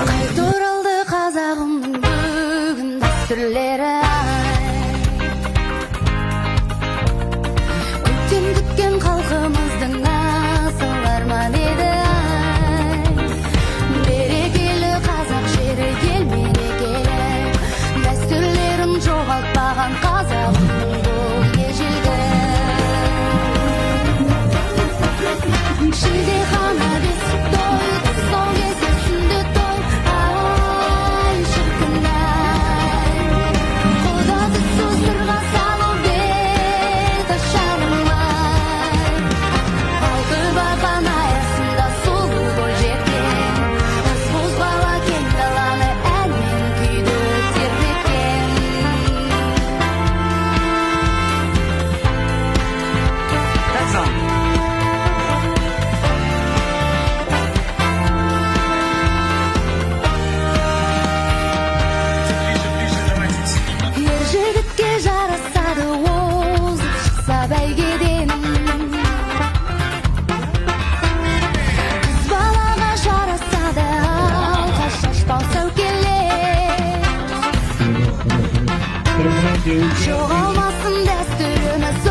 Қайтарылды қазағымның бүгін дәстүрлері көптен күткен халқымыздың асыл арманы еді берекелі қазақ жері ел мерекелі дәстүрлерін жоғалтпаған қазағымның бұл ежелгі шілдехана бесік той сол кезде сүнді той ай шіркін-ай құдасы сусырға салып еді жаным-ай алты бақан аясында сұлу бойжеткен қыз бозбала кең даланы ән мен күйді тербеткен ер жігітке жарасады озып шықса бәйгеден қыз балаға жарасады алқаш шашпау сәукеле жоғалмасын дәстүріміз